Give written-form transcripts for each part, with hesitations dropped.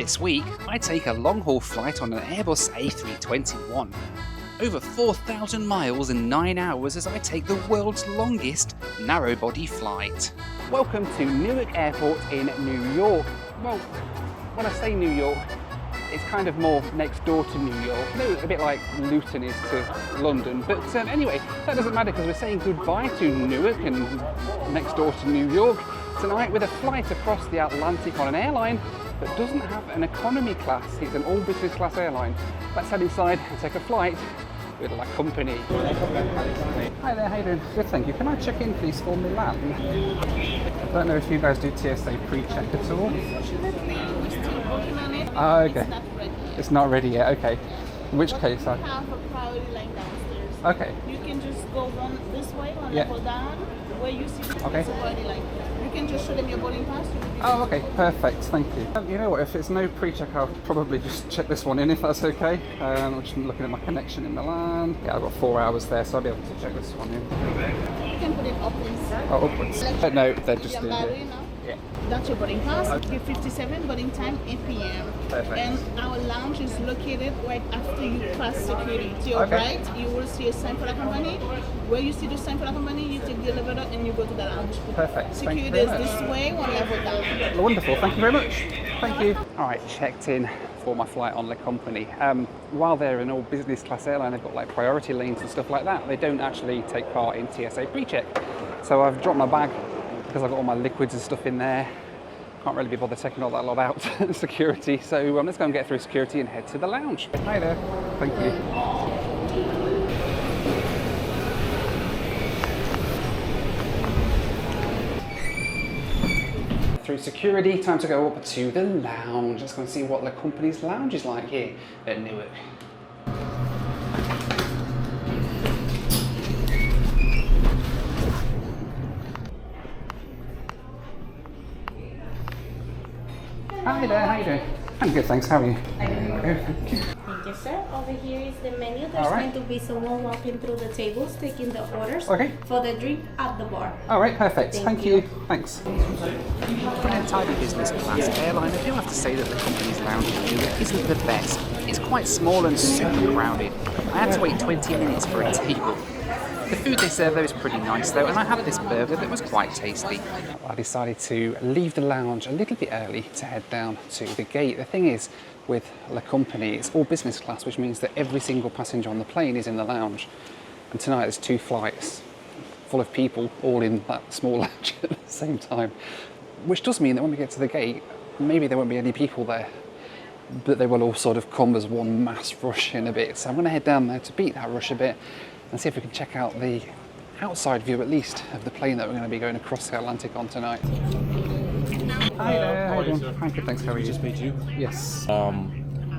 This week, I take a long-haul flight on an Airbus A321. Over 4,000 miles in 9 hours as I take the world's longest narrow-body flight. Welcome to Newark Airport in New York. Well, when I say New York, it's kind of more next door to New York. A bit like Luton is to London. But anyway, that doesn't matter because we're saying goodbye to Newark and next door to New York tonight with a flight across the Atlantic on an airline that doesn't have an economy class. It's an all business class airline. Let's head inside and take a flight with La Company. Hi there, how you doing? Good, thank you. Can I check in please for Milan? I don't know if you guys do TSA pre-check at all. Unfortunately, we're still working on it. Oh, okay. It's not ready yet. It's not ready yet, okay. In which case We have a priority line downstairs. Okay. You can just go run this way, one Yeah. level down, where you see the Okay. priority line. You can just show them your boarding pass. You will be Oh, good. okay, perfect, thank you. You know what, if it's no pre-check, I'll probably just check this one in if that's okay. I'm just looking at my connection in Milan. Yeah, I've got 4 hours there, so I'll be able to check this one in. You can put it upwards. Oh, upwards. No, they're just Your doing battery it. now. Yeah. That's your boarding pass. Okay. Your 57 boarding time 8 p.m. Perfect. And our lounge is located right after you pass security. To your Okay. right, you will see a sign for the company. Where you see the sign for the company, you take the elevator and you go to the lounge. Perfect, thank you Security very is much. this way, one level down. Wonderful, thank you very much. Thank you. All right, checked in for my flight on La Company. While they're an all business class airline, they've got like priority lanes and stuff like that. They don't actually take part in TSA pre-check. So I've dropped my bag because I've got all my liquids and stuff in there. Can't really be bothered taking all that lot out security. So let's go and get through security and head to the lounge. Hi there, thank you. Through security, time to go up to the lounge. Let's go and see what the company's lounge is like here at Newark. Hi there, how you doing? I'm good, thanks. How are you? Thank you, sir. Over here is the menu. There's All right. going to be someone walking through the tables, taking the orders Okay. for the drink at the bar. All right, perfect. Thank Thank you. you. Thanks. For an entirely business class airline, I do have to say that the company's lounge in Newark isn't the best. It's quite small and super crowded. I had to wait 20 minutes for a table. The food they serve there is pretty nice though, and I had this burger that was quite tasty. I decided to leave the lounge a little bit early to head down to the gate. The thing is, with La Company, it's all business class, which means that every single passenger on the plane is in the lounge. And tonight there's 2 flights full of people all in that small lounge at the same time, which does mean that when we get to the gate, maybe there won't be any people there, but they will all sort of come as one mass rush in a bit. So I'm going to head down there to beat that rush a bit and see if we can check out the outside view, at least, of the plane that we're going to be going across the Atlantic on tonight. Hi there, how are you doing? I'm good, thanks. How are you? Just paid you. Yes.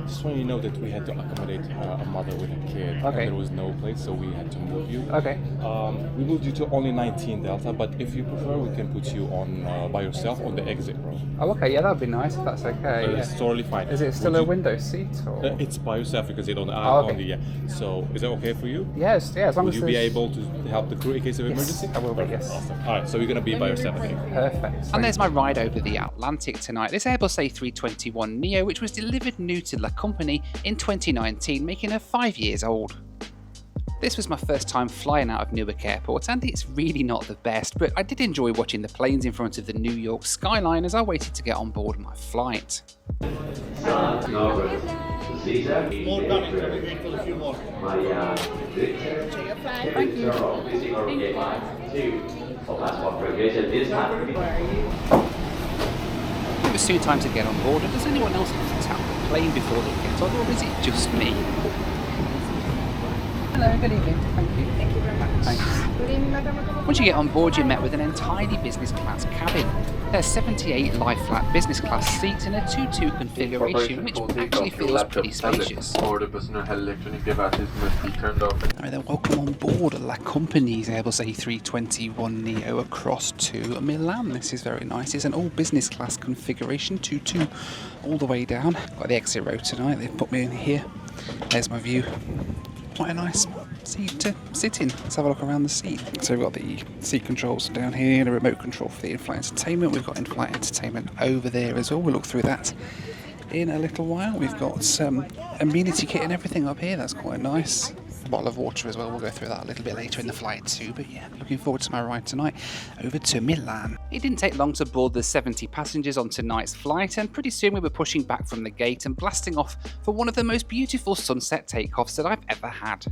Just want you to know that we had to accommodate a mother with a kid. And Okay. there was no place, so we had to move you. Okay. We moved you to only 19 Delta, but if you prefer, we can put you on by yourself on the exit row. Oh, okay. Yeah, that'd be nice if that's okay. Yeah. It's totally fine. Is it still Would a you- window seat or? It's by yourself because you don't Oh, okay. on the So is that okay for you? Yes. Yeah. As long Would as you be there's- able to help the crew in case of Yes, emergency? I will be, Perfect, yes. Awesome. All right, so you're gonna be by yourself. Okay. Perfect. And there's my ride over the Atlantic tonight. This Airbus A321neo, which was delivered new to La Company in 2019, making her 5 years old. This was my first time flying out of Newark Airport, and it's really not the best, but I did enjoy watching the planes in front of the New York skyline as I waited to get on board my flight. More coming, so we wait for a few more. Enjoy your flight. Thank you. It was soon time to get on board, and does anyone else have to tap the plane before they get on, or is it just me? Hello, good evening. Thank you. Thank you very much. Thanks. Once you get on board, you're met with an entirely business class cabin. There's 78 lie-flat business class seats in a 2-2 configuration, which actually feels pretty spacious. All the personal electronic devices must be turned off. Alright then, welcome on board La Company's Airbus A321neo across to Milan. This is very nice. It's an all business class configuration, 2-2 all the way down. Got the exit row tonight, they've put me in here. There's my view. Quite a nice seat to sit in. Let's have a look around the seat. So we've got the seat controls down here, the remote control for the in-flight entertainment. We've got in-flight entertainment over there as well. We'll look through that in a little while. We've got some amenity kit and everything up here. That's quite nice. A bottle of water as well. We'll go through that a little bit later in the flight too. But yeah, looking forward to my ride tonight over to Milan. It didn't take long to board the 70 passengers on tonight's flight, and pretty soon we were pushing back from the gate and blasting off for one of the most beautiful sunset takeoffs that I've ever had.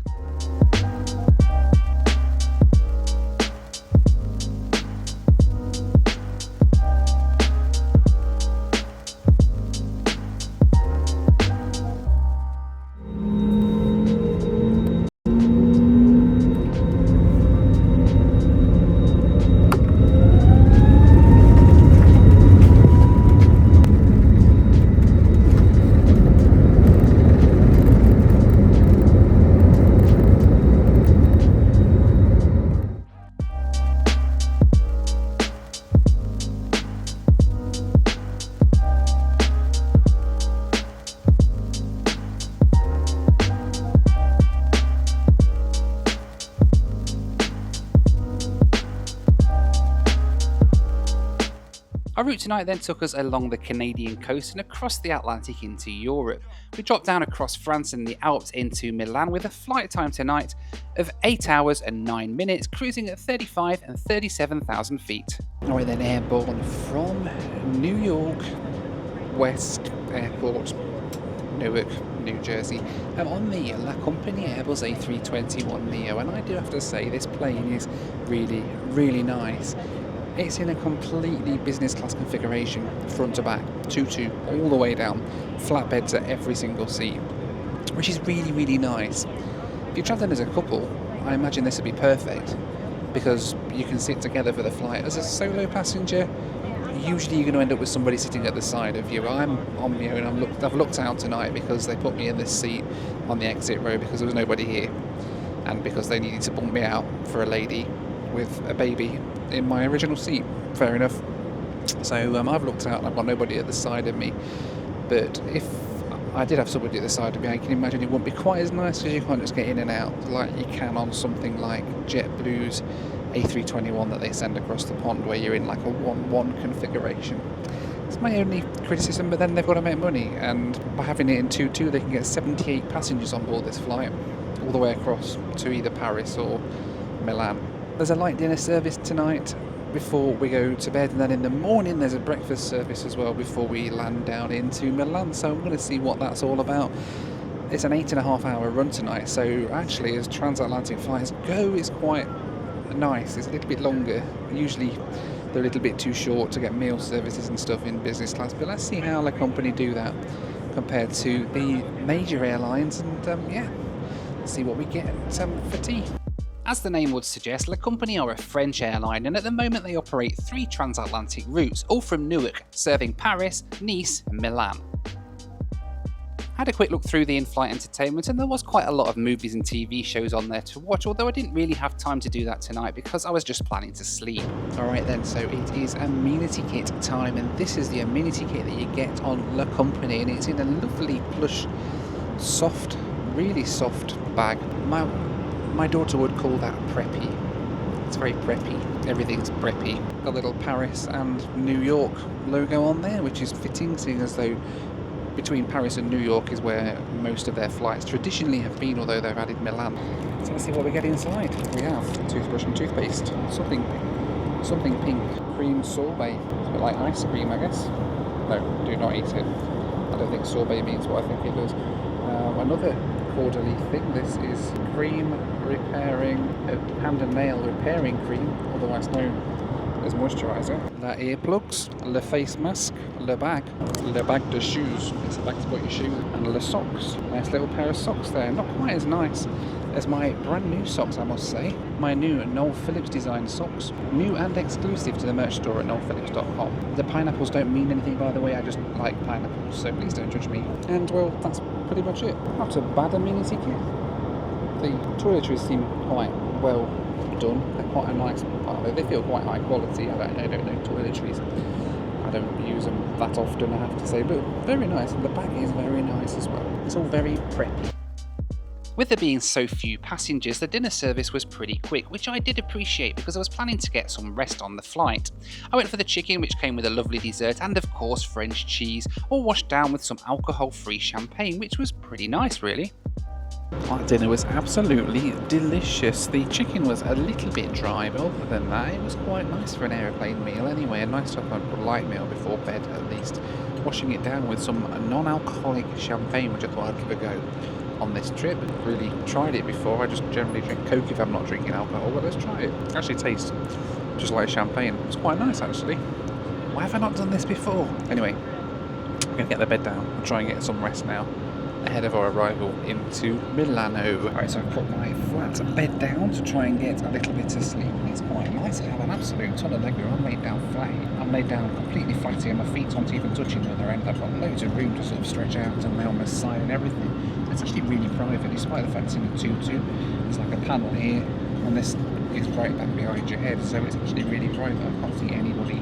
Our route tonight then took us along the Canadian coast and across the Atlantic into Europe. We dropped down across France and the Alps into Milan with a flight time tonight of 8 hours and 9 minutes, cruising at 35 and 37,000 feet. We're then airborne from New York West Airport, Newark, New Jersey, on the La Compagnie Airbus A321neo, and I do have to say this plane is really, really nice. It's in a completely business class configuration, front to back, 2-2, all the way down, flatbeds at every single seat, which is really, really nice. If you're travelling as a couple, I imagine this would be perfect, because you can sit together for the flight. As a solo passenger, usually you're going to end up with somebody sitting at the side of you. I'm on my own. I've looked out tonight because they put me in this seat on the exit row because there was nobody here, and because they needed to bump me out for a lady with a baby in my original seat. Fair enough. So I've looked out and I've got nobody at the side of me. But if I did have somebody at the side of me, I can imagine it wouldn't be quite as nice, because you can't just get in and out like you can on something like JetBlue's A321 that they send across the pond, where you're in like a 1-1 configuration. It's my only criticism, but then they've got to make money, and by having it in 2-2 they can get 78 passengers on board this flight, all the way across to either Paris or Milan. There's a light dinner service tonight before we go to bed, and then in the morning there's a breakfast service as well before we land down into Milan, so I'm going to see what that's all about. It's an 8.5 hour run tonight, so actually as transatlantic flights go, it's quite nice. It's a little bit longer. Usually they're a little bit too short to get meal services and stuff in business class, but let's see how La Compagnie do that compared to the major airlines, and yeah, let's see what we get for tea. As the name would suggest, La Compagnie are a French airline, and at the moment they operate 3 transatlantic routes, all from Newark, serving Paris, Nice and Milan. I had a quick look through the in-flight entertainment, and there was quite a lot of movies and TV shows on there to watch, although I didn't really have time to do that tonight because I was just planning to sleep. Alright then, so it is amenity kit time, and this is the amenity kit that you get on La Compagnie, and it's in a lovely plush, soft, really soft bag. My daughter would call that preppy. It's very preppy. Everything's preppy. A little Paris and New York logo on there, which is fitting, seeing as though between Paris and New York is where most of their flights traditionally have been, although they've added Milan. So let's see what we get inside. We have toothbrush and toothpaste, something pink, cream sorbet. It's a bit like ice cream, I guess. No, do not eat it. I don't think sorbet means what I think it does. Another quarterly thing. This is cream repairing, hand and nail repairing cream, otherwise known as moisturiser. The earplugs, le face mask, le bag de shoes. It's a bag to put your shoes, and le socks. Nice little pair of socks there. Not quite as nice as my brand new socks, I must say. My new Noel Phillips design socks. New and exclusive to the merch store at noelphillips.com. The pineapples don't mean anything, by the way, I just like pineapples, so please don't judge me. And well, that's pretty much it. Not a bad amenity kit. The toiletries seem quite well done. They're quite a nice, they feel quite high quality. I don't know toiletries. I don't use them that often, I have to say, but very nice. And the bag is very nice as well. It's all very preppy. With there being so few passengers, the dinner service was pretty quick, which I did appreciate because I was planning to get some rest on the flight. I went for the chicken, which came with a lovely dessert and of course French cheese, all washed down with some alcohol-free champagne, which was pretty nice really. Our dinner was absolutely delicious. The chicken was a little bit dry, but other than that, it was quite nice for an aeroplane meal anyway. A nice to have a light meal before bed at least. Washing it down with some non-alcoholic champagne, which I thought I'd give a go on this trip. I've really tried it before. I just generally drink Coke if I'm not drinking alcohol, but let's try it. It actually tastes just like champagne. It's quite nice actually. Why have I not done this before? Anyway, I'm going to get the bed down and try and get some rest now, ahead of our arrival into Milano. Alright, so I've put my flat bed down to try and get a little bit of sleep. It's quite nice. I have an absolute ton of leg room. I'm laid down flat. I'm laid down completely flat here. My feet aren't even touching the other end. I've got loads of room to sort of stretch out and lay on my side and everything. It's actually really private, despite the fact it's in a tutu. There's like a panel here, and this is right back behind your head, so it's actually really private. I can't see anybody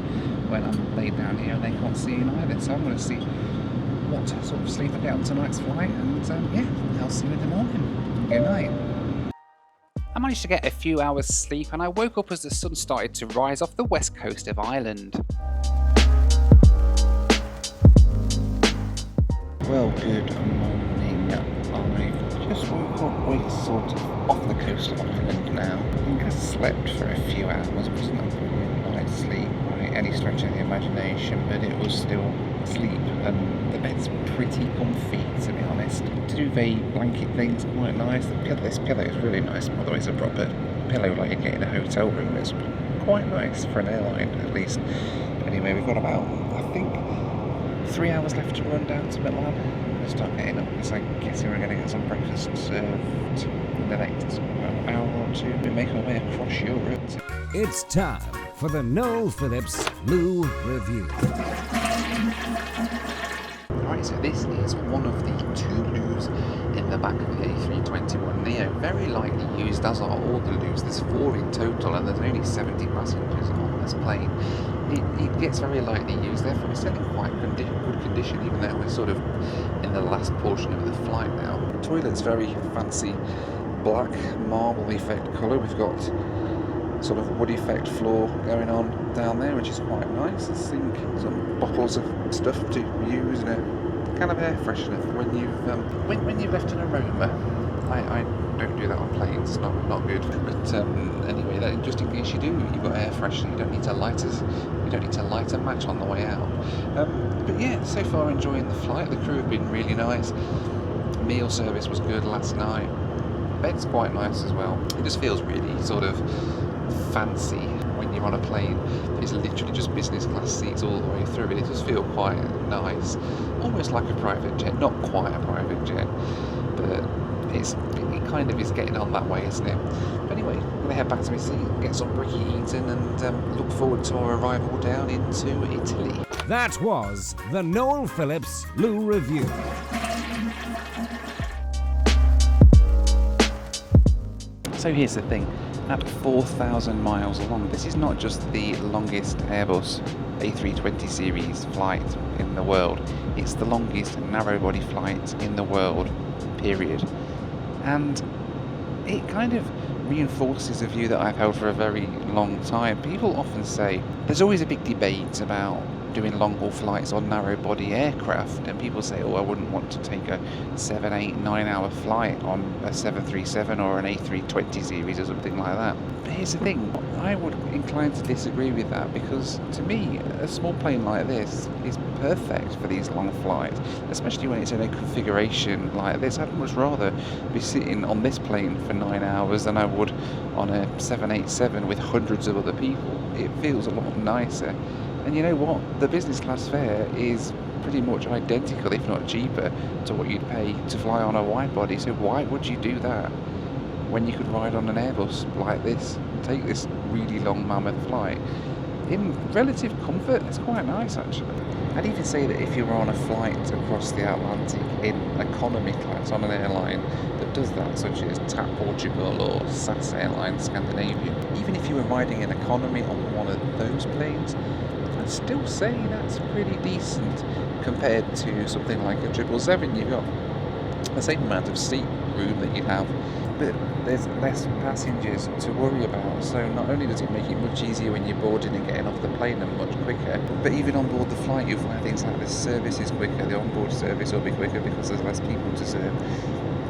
when I'm laid down here, and they can't see me either. So I'm going to see what sort of sleep I get on tonight's flight, and yeah, I'll see you in the morning. Good night. I managed to get a few hours sleep, and I woke up as the sun started to rise off the west coast of Ireland. Well, good morning. I just woke up. We're sort of off the coast of Ireland now. I think I slept for a few hours. It wasn't a brilliant night's sleep by any stretch of the imagination, but it was still sleep, and the bed's pretty comfy, to be honest. The duvet blanket thing's quite nice. This pillow is really nice, by the way. It's a proper pillow like you get in a hotel room. It's quite nice for an airline, at least. Anyway, we've got about, I think, 3 hours left to run down to Milan. We'll start getting up, because I guess we're going to get some breakfast served in the next hour or two. We make our way across Europe. It's time for the Noel Phillips Lou Review. Right, so this is one of the two loos in the back of the A321neo. Very lightly used, as are all the loos. There's 4 in total, and there's only 70 passengers on this plane. It gets very lightly used, therefore it's still in quite good condition, even though we're sort of in the last portion of the flight now. The toilet's very fancy black marble effect colour. We've got sort of wood effect floor going on down there, which is quite nice. A sink, some bottles of stuff to use, and a can of air freshener when you've left an aroma. I don't do that on planes, it's not good. But anyway, that, just in case you do, you've got air freshener. You don't need to light a match on the way out. But yeah, so far enjoying the flight. The crew have been really nice. Meal service was good last night. Bed's quite nice as well. It just feels really sort of fancy when you're on a plane. It's literally just business class seats all the way through, but it does feel quite nice, almost like a private jet. Not quite a private jet, but it kind of is getting on that way, isn't it? But anyway, I'm going to head back to my seat, get some brekkie eaten, and look forward to our arrival down into Italy. That was the Noel Phillips Lou Review. So here's the thing, at 4,000 miles long, this is not just the longest Airbus A320 series flight in the world, it's the longest narrow-body flight in the world, period. And it kind of reinforces a view that I've held for a very long time. People often say, there's always a big debate about doing long-haul flights on narrow-body aircraft, and people say, oh, I wouldn't want to take a 7, 8, 9-hour flight on a 737 or an A320 series or something like that. But here's the thing, I would incline to disagree with that, because to me, a small plane like this is perfect for these long flights, especially when it's in a configuration like this. I'd much rather be sitting on this plane for 9 hours than I would on a 787 with hundreds of other people. It feels a lot nicer. And you know what? The business class fare is pretty much identical, if not cheaper, to what you'd pay to fly on a wide body. So why would you do that when you could ride on an Airbus like this, take this really long mammoth flight in relative comfort? It's quite nice, actually. I'd even say that if you were on a flight across the Atlantic in economy class on an airline that does that, such as TAP Portugal or SAS Airlines Scandinavia, even if you were riding in economy on one of those planes, I'd still say that's pretty decent compared to something like a 777. You've got the same amount of seat room that you have, but there's less passengers to worry about. So not only does it make it much easier when you're boarding and getting off the plane and much quicker, but even on board the flight you'll find things like the service is quicker, the onboard service will be quicker because there's less people to serve.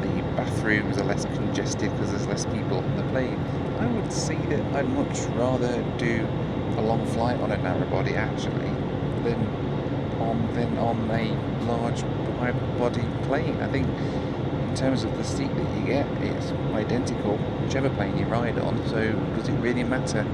The bathrooms are less congested because there's less people on the plane. I would say that I'd much rather do a long flight on a narrow-body actually than on a large wide-body plane. I think in terms of the seat that you get, it's identical whichever plane you ride on, so does it really matter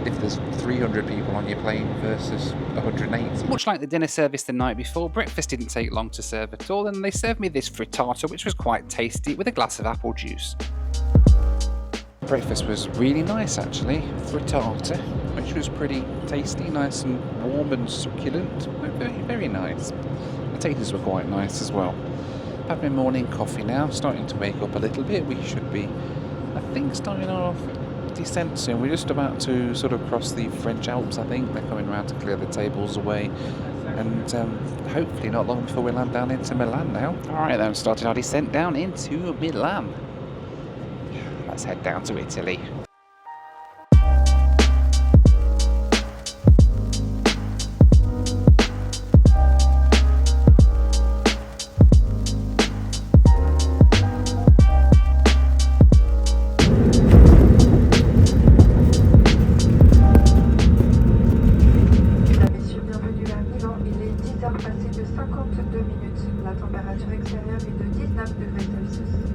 if there's 300 people on your plane versus 108? Much like the dinner service the night before, breakfast didn't take long to serve at all, and they served me this frittata, which was quite tasty, with a glass of apple juice. Breakfast was really nice actually, frittata, which was pretty tasty, nice and warm and succulent, very, very nice. The taters were quite nice as well. I've had my morning coffee now, starting to wake up a little bit. We should be, I think, starting our descent soon. We're just about to sort of cross the French Alps, I think. They're coming around to clear the tables away, and hopefully not long before we land down into Milan now. Alright then, started our descent down into Milan. Let's head down to Italy.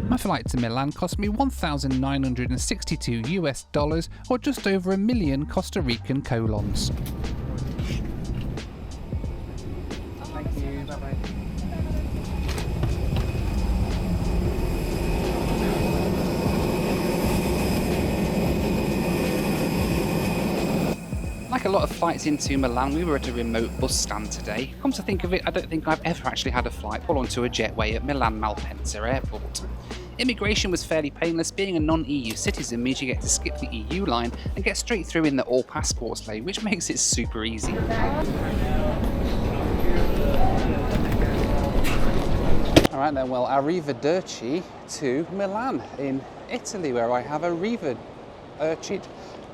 My flight to Milan cost me $1,962 US, or just over 1 million Costa Rican colons. Thank you, bye-bye. Like a lot of flights into Milan, we were at a remote bus stand today. Come to think of it, I don't think I've ever actually had a flight pull onto a jetway at Milan Malpensa Airport. Immigration was fairly painless. Being a non-EU citizen means you get to skip the EU line and get straight through in the all passports lane, which makes it super easy. Alright then, well, arrivederci to Milan in Italy, where I have arrivederci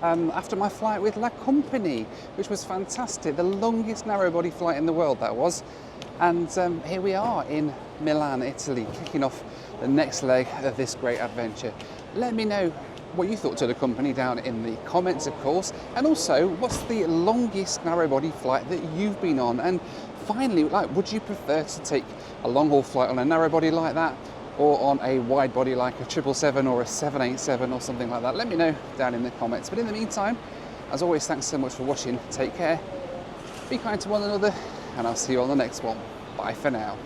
after my flight with La Company, which was fantastic. The longest narrow-body flight in the world, that was. And here we are in Milan, Italy, kicking off the next leg of this great adventure. Let me know what you thought to the company down in the comments, of course, and also what's the longest narrow-body flight that you've been on? And finally, like, would you prefer to take a long-haul flight on a narrow-body like that, or on a wide-body like a 777 or a 787 or something like that? Let me know down in the comments. But in the meantime, as always, thanks so much for watching. Take care, be kind to one another, and I'll see you on the next one. Bye for now.